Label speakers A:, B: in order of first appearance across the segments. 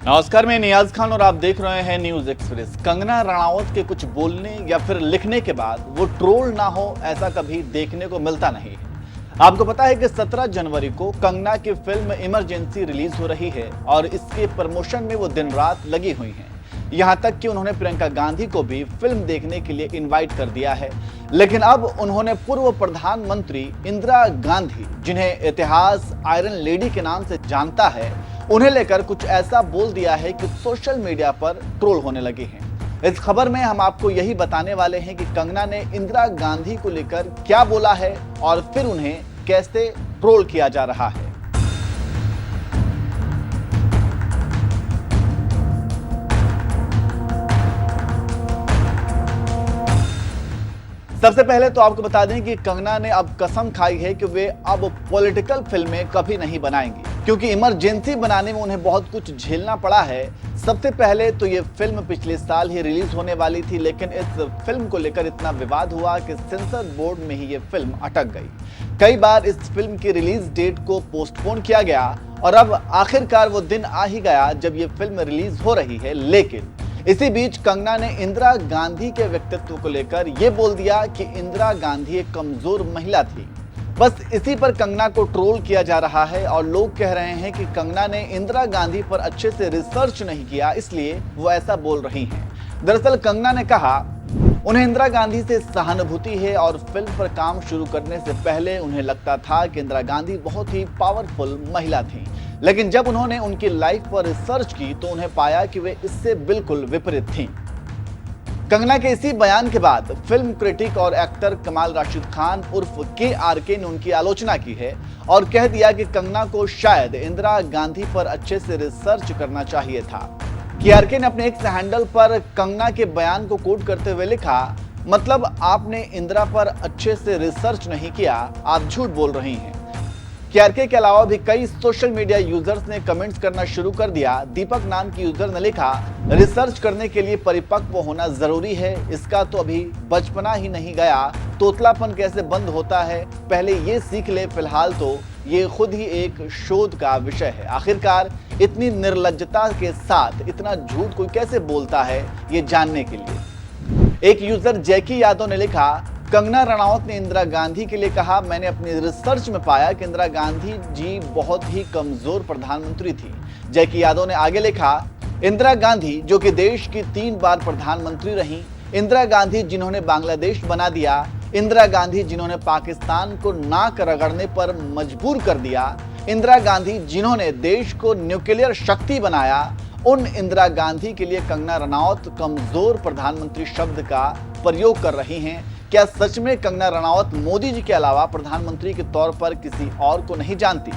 A: नमस्कार, मैं नियाज खान और आप देख रहे हैं न्यूज एक्सप्रेस। कंगना रनावत के कुछ बोलने या फिर लिखने के बाद वो ट्रोल ना हो, ऐसा कभी देखने को मिलता नहीं है। आपको पता है कि 17 जनवरी को कंगना की फिल्म इमरजेंसी रिलीज हो रही है और इसके प्रमोशन में वो दिन रात लगी हुई हैं। यहां तक कि उन्होंने प्रियंका गांधी को भी फिल्म देखने के लिए इनवाइट कर दिया है। लेकिन अब उन्होंने पूर्व प्रधानमंत्री इंदिरा गांधी, जिन्हें इतिहास आयरन लेडी के नाम से जानता है, उन्हें लेकर कुछ ऐसा बोल दिया है कि सोशल मीडिया पर ट्रोल होने लगे हैं। इस खबर में हम आपको यही बताने वाले हैं कि कंगना ने इंदिरा गांधी को लेकर क्या बोला है और फिर उन्हें कैसे ट्रोल किया जा रहा है। सबसे पहले तो आपको बता दें कि कंगना ने अब कसम खाई है कि वे अब पॉलिटिकल फिल्में कभी नहीं बनाएंगी, क्योंकि इमरजेंसी बनाने में उन्हें बहुत कुछ झेलना पड़ा है। सबसे पहले तो ये फिल्म पिछले साल ही रिलीज होने वाली थी, लेकिन इस फिल्म को लेकर इतना विवाद हुआ कि सेंसर बोर्ड में ही ये फिल्म अटक गई। कई बार इस फिल्म की रिलीज डेट को पोस्टपोन किया गया और अब आखिरकार वो दिन आ ही गया जब ये फिल्म रिलीज हो रही है। लेकिन इसी बीच कंगना ने इंदिरा गांधी के व्यक्तित्व को लेकर यह बोल दिया कि इंदिरा गांधी एक कमजोर महिला थी। बस इसी पर कंगना को ट्रोल किया जा रहा है और लोग कह रहे हैं कि कंगना ने इंदिरा गांधी पर अच्छे से रिसर्च नहीं किया, इसलिए वो ऐसा बोल रही हैं। दरअसल कंगना ने कहा उन्हें इंदिरा गांधी से सहानुभूति है और फिल्म पर काम शुरू करने से पहले उन्हें लगता था कि इंदिरा गांधी बहुत ही पावरफुल महिला थी, लेकिन जब उन्होंने उनकी लाइफ पर रिसर्च की तो उन्हें पाया कि वे इससे बिल्कुल विपरीत थीं। कंगना के इसी बयान के बाद फिल्म क्रिटिक और एक्टर कमाल राशिद खान उर्फ KRK ने उनकी आलोचना की है और कह दिया कि कंगना को शायद इंदिरा गांधी पर अच्छे से रिसर्च करना चाहिए था। KRK ने अपने एक हैंडल पर कंगना के बयान को कोट करते हुए लिखा, मतलब आपने इंदिरा पर अच्छे से रिसर्च नहीं किया, आप झूठ बोल रही हैं। KRK के अलावा भी कई सोशल मीडिया यूजर्स ने कमेंट्स करना शुरू कर दिया। दीपक नाम की यूजर ने लिखा, रिसर्च करने के लिए परिपक्व होना जरूरी है, इसका तो अभी बचपना ही नहीं गया, तोतलापन कैसे बंद होता है, पहले ये सीख ले, फिलहाल तो ये खुद ही एक शोध का विषय है। आखिरकार इतनी निर्लज्जता के साथ इतना झूठ कोई कैसे बोलता है, ये जानने के लिए। एक यूजर जैकी यादव ने लिखा, कंगना रनावत ने इंदिरा गांधी के लिए कहा, मैंने अपनी रिसर्च में पाया कि इंदिरा गांधी जी बहुत ही कमजोर प्रधानमंत्री थी। जैकी यादव ने आगे लिखा, इंदिरा गांधी जो कि देश की 3 बार प्रधानमंत्री रहीं, इंदिरा गांधी जिन्होंने बांग्लादेश बना दिया, इंदिरा गांधी जिन्होंने पाकिस्तान को नाक रगड़ने पर मजबूर कर दिया, इंदिरा गांधी जिन्होंने देश को न्यूक्लियर शक्ति बनाया, उन इंदिरा गांधी के लिए कंगना रनावत कमजोर प्रधानमंत्री शब्द का प्रयोग कर रही हैं। क्या सच में कंगना रनावत मोदी जी के अलावा प्रधानमंत्री के तौर पर किसी और को नहीं जानती?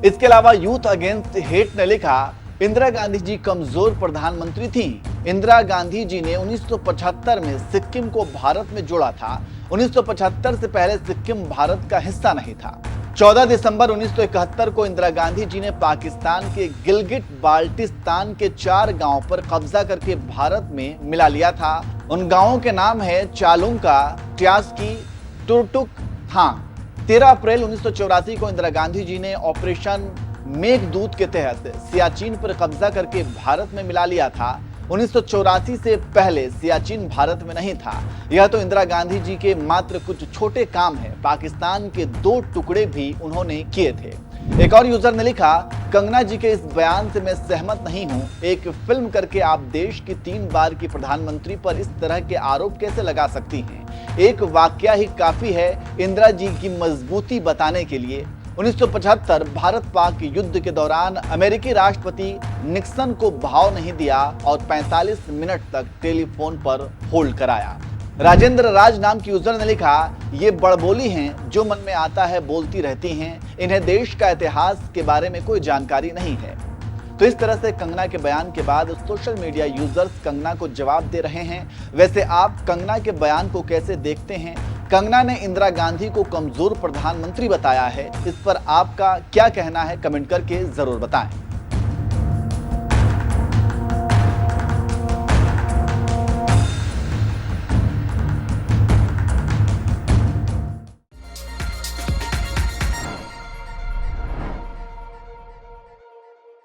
A: इसके अलावा यूथ अगेंस्ट हेट ने लिखा, इंदिरा गांधी जी कमजोर प्रधानमंत्री थी। इंदिरा गांधी जी ने 1975 में सिक्किम को भारत में जोड़ा था। 1975 से पहले सिक्किम भारत का हिस्सा नहीं था। 14 दिसंबर 1971 को इंदिरा गांधी जी ने पाकिस्तान के गिलगिट बाल्टिस्तान के 4 गांवों पर कब्जा करके भारत में मिला लिया था। उन गांवों के नाम है चालुंका, ट्यास्की, टुरटुक, थांग। 13 अप्रैल 1984 को इंदिरा गांधी जी ने ऑपरेशन मेघदूत के तहत सियाचिन पर कब्जा करके भारत में मिला लिया था। 1984 से पहले सियाचिन भारत में नहीं था। यह तो इंदिरा गांधी जी के मात्र कुछ छोटे काम हैं, पाकिस्तान के 2 टुकड़े भी उन्होंने किए थे। एक और यूजर ने लिखा, कंगना जी के इस बयान से मैं सहमत नहीं हूं। एक फिल्म करके आप देश की 3 बार की प्रधानमंत्री पर इस तरह के आरोप कैसे लगा सकती हैं? एक वाकया ही काफी है इंदिरा जी की मजबूती बताने के लिए। 1975 भारत पाक युद्ध के दौरान अमेरिकी राष्ट्रपति निक्सन को भाव नहीं दिया और 45 मिनट तक टेलीफोन पर होल्ड कराया। राजेंद्र राज नाम की यूजर ने लिखा, ये बड़बोली हैं, जो मन में आता है बोलती रहती हैं, इन्हें देश का इतिहास के बारे में कोई जानकारी नहीं है। तो इस तरह से कंगना के बयान के बाद सोशल मीडिया यूजर्स कंगना को जवाब दे रहे हैं। वैसे आप कंगना के बयान को कैसे देखते हैं? कंगना ने इंदिरा गांधी को कमजोर प्रधानमंत्री बताया है, इस पर आपका क्या कहना है? कमेंट करके जरूर बताएं।